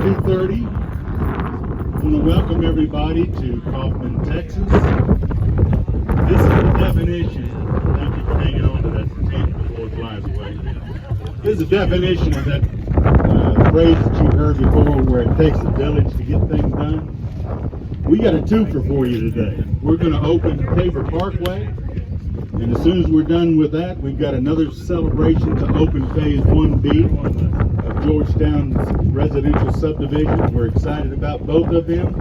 2:30. I want to welcome everybody to Kaufman, Texas. This is the definition. Thank you for hanging on to that routine before it flies away. This is the definition of that phrase that you heard before, where it takes a village to get things done. We got a twofer for you today. We're going to open Tabor Parkway, and as soon as we're done with that, we've got another celebration to open Phase 1B of Georgetown's residential subdivision. We're excited about both of them.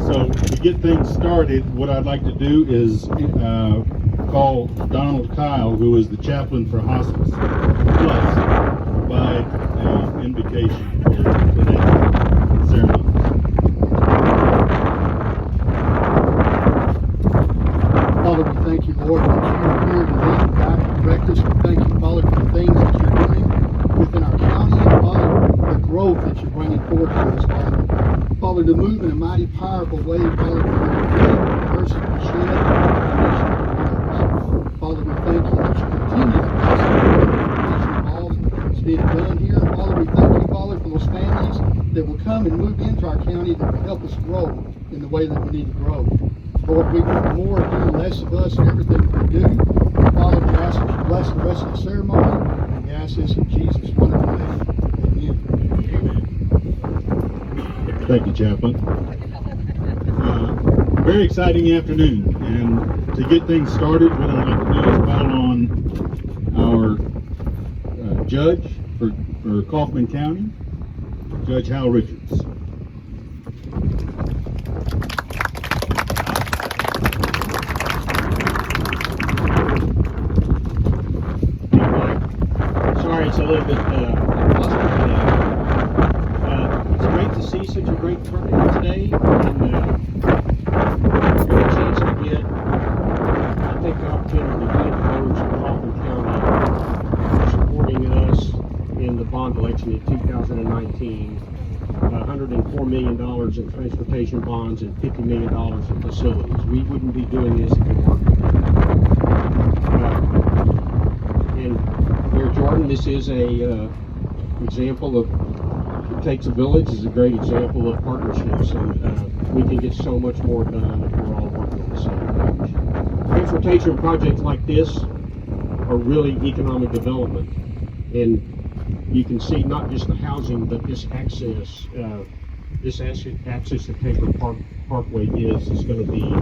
So to get things started, what I'd like to do is call Donald Kyle, who is the chaplain for Hospice Plus, to provide an invocation for today's ceremony. Father, we thank you, Lord, that you're here to lead and guide and direct us. We thank you, Father, for the things that you're doing within our county, and Father, the growth that you're bringing forth to us, Father. Father, to move in a mighty, powerful way, Father, for your mercy and shed, Father, we thank you that you continue to bless all that's being done here. Father, we thank you, Father, for those families that will come and move into our county that will help us grow in the way that we need to grow. Lord, we want more of you, less of us, in everything that we do. Father, we ask that you bless the rest of the ceremony, and we ask this in Jesus' wonderful name. Amen. Thank you, Chaplain. Very exciting afternoon, and to get things started, what I'd like to do is call on our judge for Kaufman County, Judge Hal Richards. Sorry, it's a little bit it's great to see such a great turnout today, and get a chance to take the opportunity to thank those in Kaufman County for supporting us in the bond election in 2019. $104 million in transportation bonds and $50 million in facilities. We wouldn't be doing this if it weren't for them. And Mayor Jordan, this is a example of, it takes a village, is a great example of partnerships, and we can get so much more done if we're all working on the same page. Transportation projects like this are really economic development, and you can see not just the housing, but this access to Tabor Parkway is going to be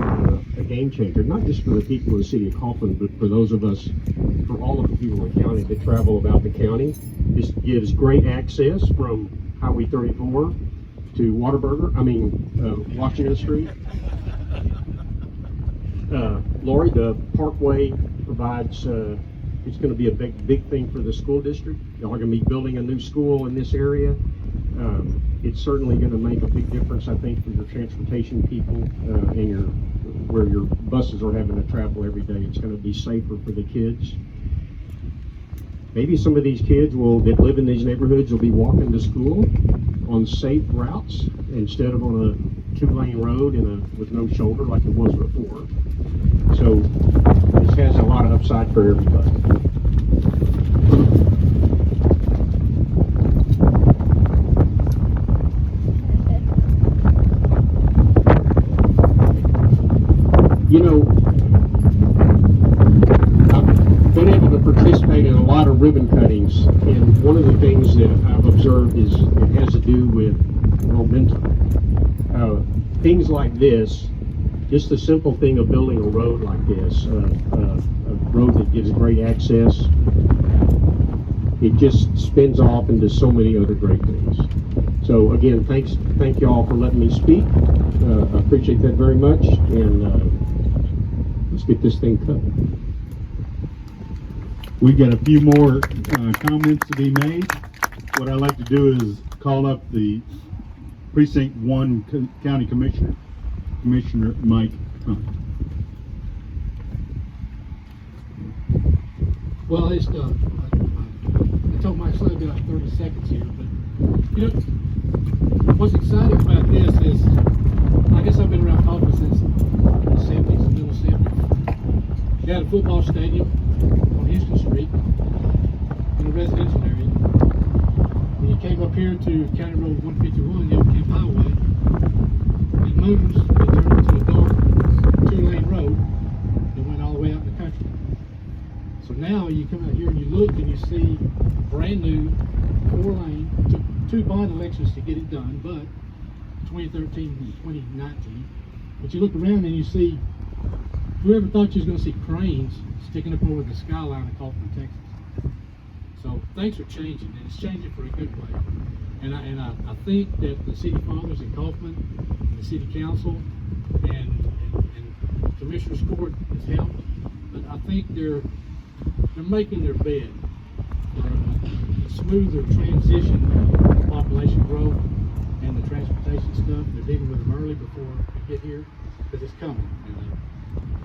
a game changer, not just for the people of the city of Kaufman, but for those of us, for all of the people in the county that travel about the county. This gives great access from Highway 34 to Washington Street. Lori, the Parkway provides, it's going to be a big thing for the school district. Y'all are going to be building a new school in this area. It's certainly going to make a big difference, I think, for your transportation people and where your buses are having to travel every day. It's going to be safer for the kids. Maybe some of these kids that live in these neighborhoods will be walking to school on safe routes instead of on a 2-lane road with no shoulder like it was before. So this has a lot of upside for everybody. You know, I've been able to participate in a lot of ribbon cuttings, and one of the things that I've observed is it has to do with momentum. Things like this, just the simple thing of building a road like this, a road that gives great access, it just spins off into so many other great things. So again, thank you all for letting me speak. I appreciate that very much, and let's get this thing cut. We've got a few more comments to be made. What I'd like to do is call up the Precinct 1 County Commissioner, Commissioner Mike Hunt. Well, it's I told my son about 30 seconds here, but you know, what's exciting about this is, I guess I've been around Kaufman since the 70s, the middle 70s. They had a football stadium on Houston Street in a residential area. And you came up here to County Road 151, the old Camp Highway, it moves, it turned into a dark 2-lane road that went all the way out in the country. So now you come out here and you look and you see brand new 4-lane, took 2 bond elections to get it done, but 2013 and 2019. But you look around and you see, whoever thought you was going to see cranes sticking up over the skyline of Kaufman, Texas. So things are changing, and it's changing for a good way. And I think that the city fathers in Kaufman, and the city council, and Commissioner's Court has helped. But I think they're making their bed for a smoother transition of population growth and the transportation stuff. They're dealing with them early before we get here, because it's coming. And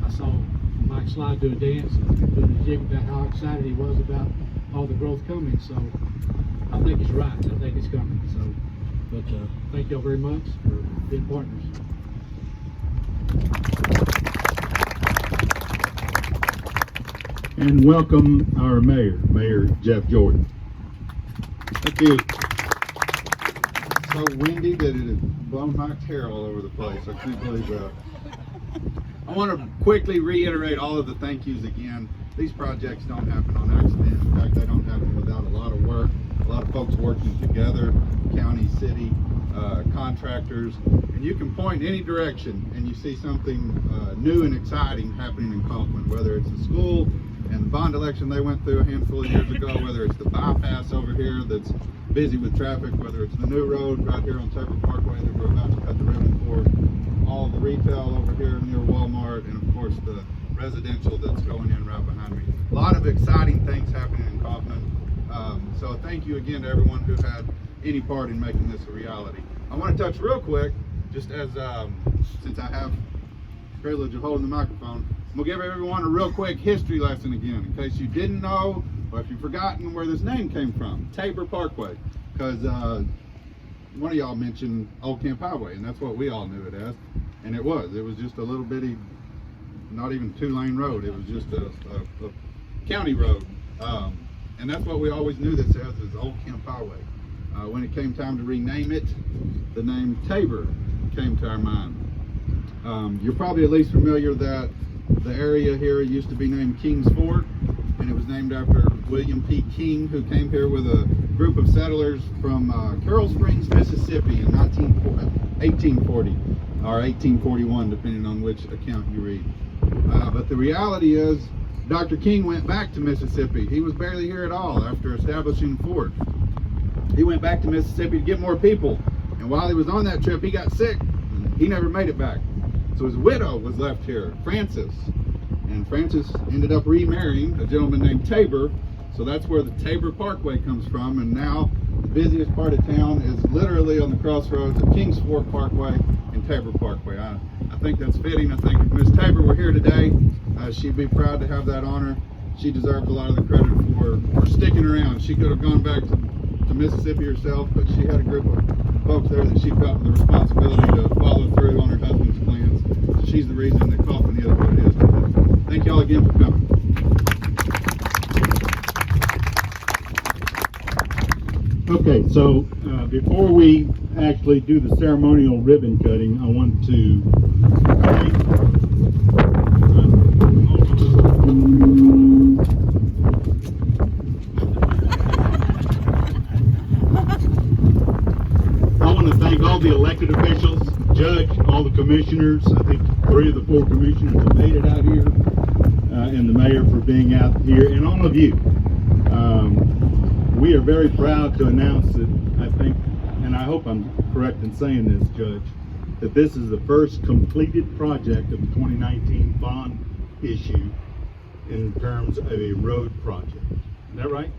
I saw Mike Slide do a dance and do a jig about how excited he was about all the growth coming. So I think it's right. I think it's coming. So, but thank y'all very much for being partners. And welcome our mayor, Mayor Jeff Jordan. Thank you. It's so windy that it has blown my hair all over the place. I can't believe that. I want to quickly reiterate all of the thank yous again. These projects don't happen on accident. In fact, they don't happen without a lot of work, a lot of folks working together, county, city, contractors. And you can point in any direction and you see something new and exciting happening in Kaufman, whether it's the school and the bond election they went through a handful of years ago, whether it's the bypass over here that's busy with traffic, whether it's the new road right here on Tabor Parkway that we're about to cut the ribbon for, all the retail over here near Walmart, and of course the residential that's going in right behind me. A lot of exciting things happening in Kaufman. So thank you again to everyone who had any part in making this a reality. I want to touch real quick, just as since I have the privilege of holding the microphone, I'm gonna give everyone a real quick history lesson again, in case you didn't know, or if you've forgotten where this name came from, Tabor Parkway. Because one of y'all mentioned Old Camp Highway, and that's what we all knew it as. And it was just a little bitty, not even 2-lane road. It was just a county road. And that's what we always knew this as, is Old Camp Highway. When it came time to rename it, the name Tabor came to our mind. You're probably at least familiar that the area here used to be named King's Fort, and it was named after William P. King, who came here with a group of settlers from Carroll Springs, Mississippi in 1840 or 1841, depending on which account you read. But the reality is, Dr. King went back to Mississippi. He was barely here at all after establishing Fort. He went back to Mississippi to get more people, and while he was on that trip, he got sick. He never made it back. So his widow was left here, Frances, and Frances ended up remarrying a gentleman named Tabor. So that's where the Tabor Parkway comes from, and now the busiest part of town is literally on the crossroads of Kings Fort Parkway and Tabor Parkway. I think that's fitting. I think if Miss Tabor were here today, she'd be proud to have that honor. She deserves a lot of the credit for sticking around. She could have gone back to Mississippi herself, but she had a group of folks there that she felt the responsibility to follow through on her husband's plans. So she's the reason that Kaufman is what it is today. Thank y'all again for coming. Okay, so before we actually do the ceremonial ribbon cutting, I want to thank all the elected officials, judge, all the commissioners. I think 3 of the 4 commissioners have made it out here, and the mayor for being out here, and all of you. We are very proud to announce that, I think, and I hope I'm correct in saying this, Judge, that this is the first completed project of the 2019 bond issue in terms of a road project. Is that right?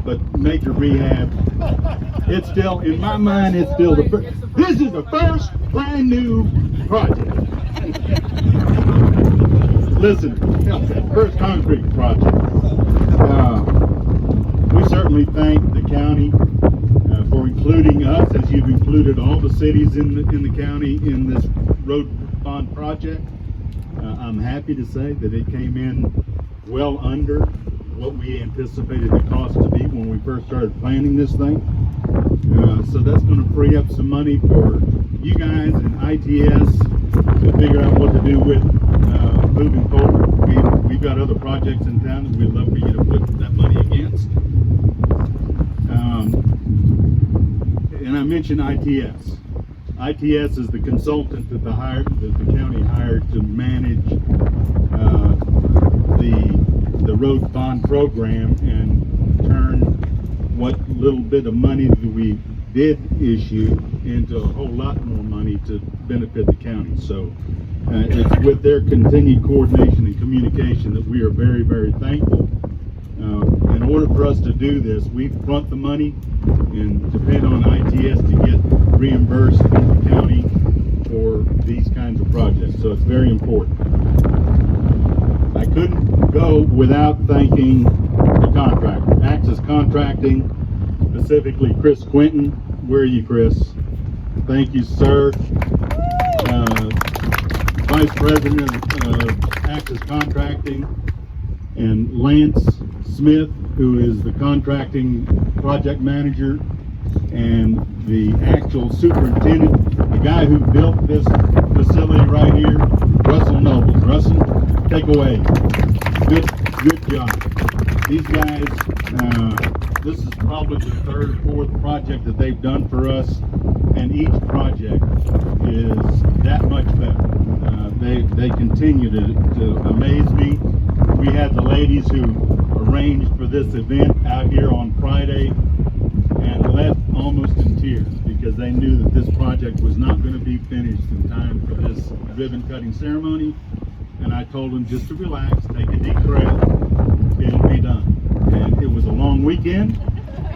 But major rehab, it's still, in my mind, it's still the first. This is the first brand new project. Listen, first concrete project. We certainly thank the county for including us, as you've included all the cities in the county in this road bond project. I'm happy to say that it came in well under what we anticipated the cost to be when we first started planning this thing. So that's going to free up some money for you guys and ITS to figure out what to do with moving forward. We've got other projects in town that we'd love for you to put that money against. And I mentioned ITS. ITS is the consultant that the county hired to manage the road bond program and turn what little bit of money that we did issue into a whole lot more money to benefit the county. So it's with their continued coordination and communication that we are very, very thankful. In order for us to do this, we front the money and depend on ITS to get reimbursed from the county for these kinds of projects. So it's very important. I couldn't go without thanking the contractor, Axis Contracting, specifically Chris Quinton. Where are you, Chris? Thank you, sir. Vice President of Axis Contracting, and Lance Smith, who is the contracting project manager and the actual superintendent, the guy who built this facility right here, Russell Nobles. Russell, take away. Good job. These guys, this is probably the third or fourth project that they've done for us, and each project is that much better. They continue to amaze me. We had the ladies who arranged for this event out here on Friday and left almost in tears because they knew that this project was not going to be finished in time for this ribbon cutting ceremony. And I told them just to relax, take a deep breath, it'll be done. And it was a long weekend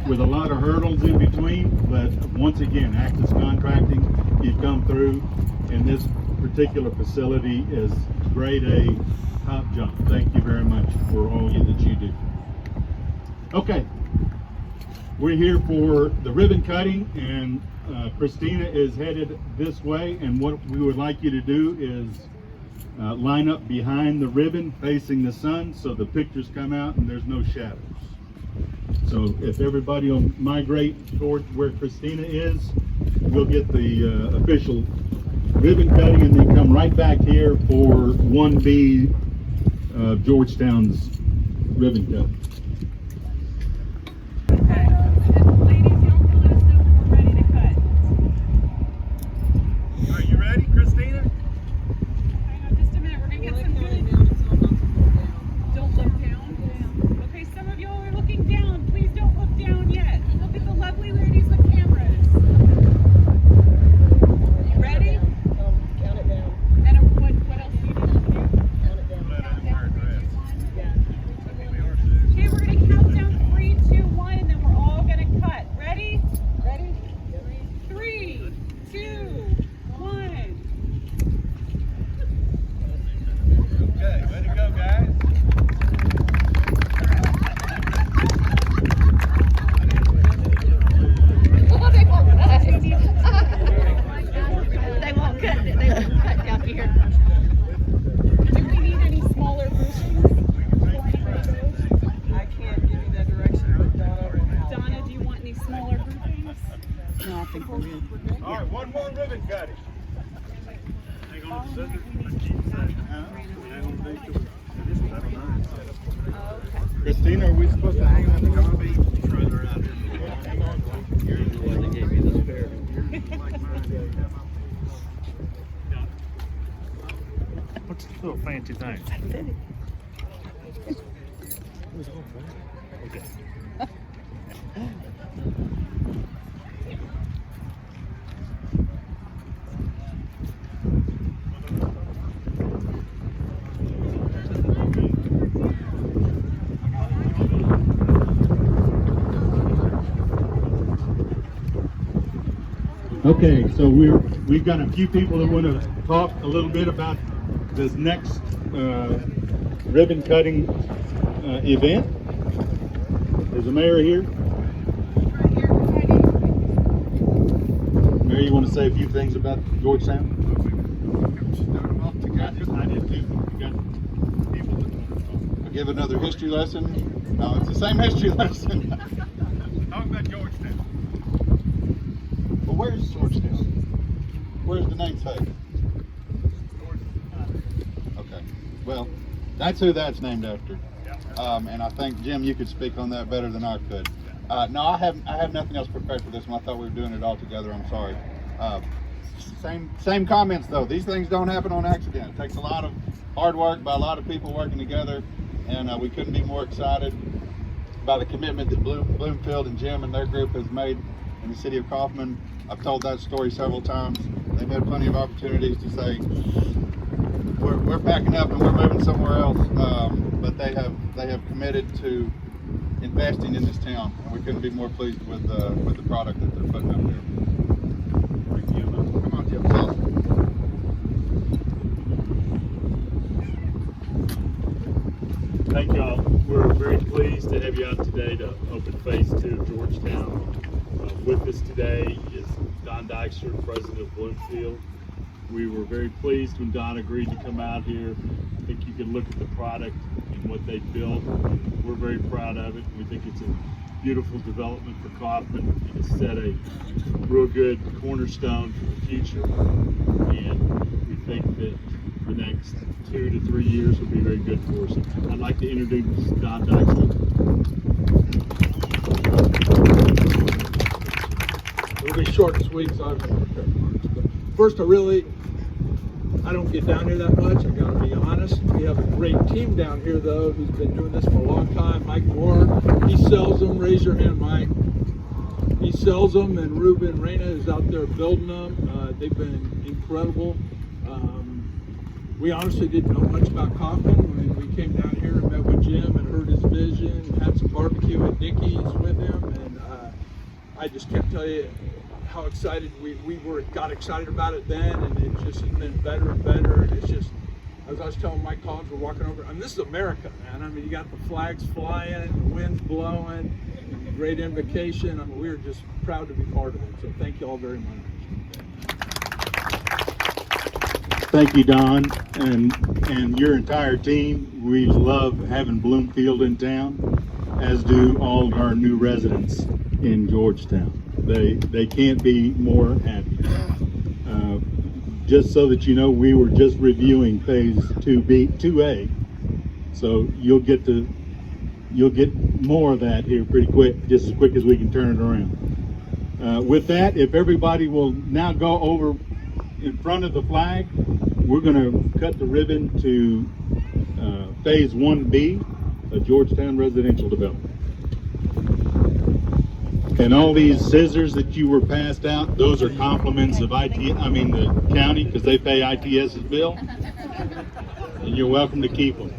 with a lot of hurdles in between, but once again, Axis Contracting, you've come through, and this particular facility is grade A, top job. Thank you very much for all that you do. Okay, we're here for the ribbon cutting, and Christina is headed this way, and what we would like you to do is line up behind the ribbon facing the sun so the pictures come out and there's no shadows. So if everybody will migrate toward where Christina is, we'll get the official ribbon cutting and then come right back here for 1B Georgetown's ribbon cutting. All right, one more ribbon cutting. Hang on to the scissors. Christina, are we supposed to hang on the copy? Hang on. You're the one that gave me the spare. What's this little fancy thing? Okay. Okay, so we've got a few people that want to talk a little bit about this next ribbon cutting event. Is the mayor here? Mayor, you want to say a few things about Georgetown? I did too. We got people that want to talk. I'll give another history lesson. No, it's the same history lesson. Talk about Georgetown. Well, where's Georgetown? Where's the namesake? Okay. Well, that's who that's named after. And I think, Jim, you could speak on that better than I could. No, I have nothing else prepared for this one. I thought we were doing it all together. I'm sorry. Same comments though. These things don't happen on accident. It takes a lot of hard work by a lot of people working together, and we couldn't be more excited by the commitment that Bloomfield and Jim and their group has made in the city of Kaufman. I've told that story several times. They've had plenty of opportunities to say we're packing up and we're moving somewhere else, but they have committed to investing in this town, and we couldn't be more pleased with the product that they're putting up there. Thank you. Come on, Jim. Tell us. Thank y'all. We're very pleased to have you out today to open phase 2 of Georgetown. With us today is Don Dykstra, president of Bloomfield. We were very pleased when Don agreed to come out here. I think you can look at the product and what they built. We're very proud of it. We think it's a beautiful development for Kaufman. It's set a real good cornerstone for the future. And we think that the next 2 to 3 years will be very good for us. I'd like to introduce Don Dykstra. It'll be short and sweet, so I don't want to prepare remarks. But first, I don't get down here that much. I gotta be honest. We have a great team down here, though, who's been doing this for a long time. Mike Moore, he sells them. Raise your hand, Mike. He sells them, and Ruben Reyna is out there building them. They've been incredible. We honestly didn't know much about Kaufman when we came down here and met with Jim and heard his vision and had some barbecue at Dickey's with him. And I just can't tell you how excited we got excited about it then, and it just has been better and better. And it's just, as I was telling my colleagues, we're walking over, and this is America, man. I mean, you got the flags flying, the wind's blowing, great invocation. I mean, we're just proud to be part of it. So thank you all very much. Thank you, Don, and your entire team. We love having Bloomfield in town, as do all of our new residents in Georgetown. They can't be more happy. Just so that you know, we were just reviewing phase 2A, so you'll get more of that here pretty quick, just as quick as we can turn it around. With that, if everybody will now go over in front of the flag, we're going to cut the ribbon to phase 1B, a Georgetown residential development. And all these scissors that you were passed out, those are compliments of the county, because they pay ITS's bill. And you're welcome to keep them.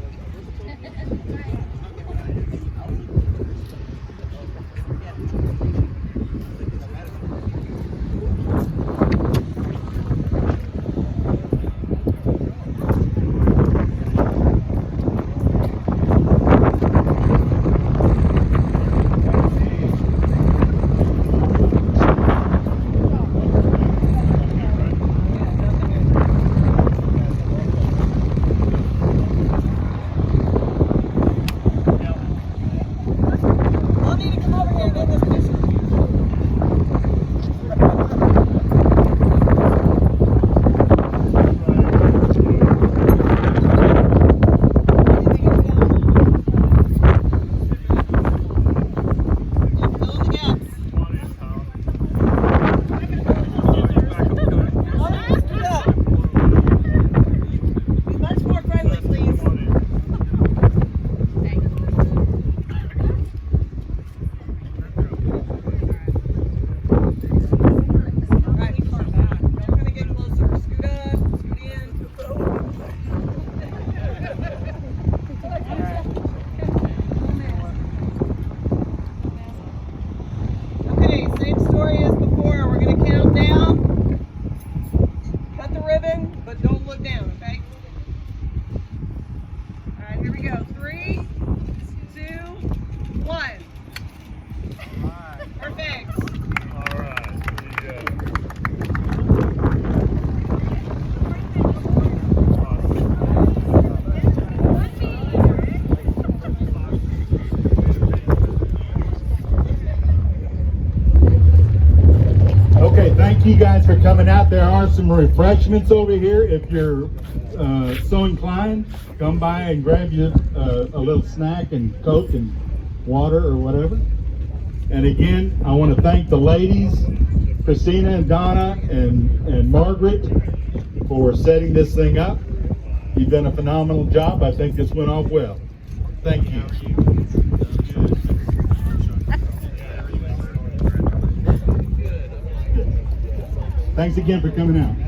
thank you guys for coming out. There are some refreshments over here. If you're so inclined, come by and grab you a little snack and Coke and water or whatever. And again, I want to thank the ladies, Christina and Donna and Margaret, for setting this thing up. You've done a phenomenal job. I think this went off well. Thank you. Thanks again for coming out.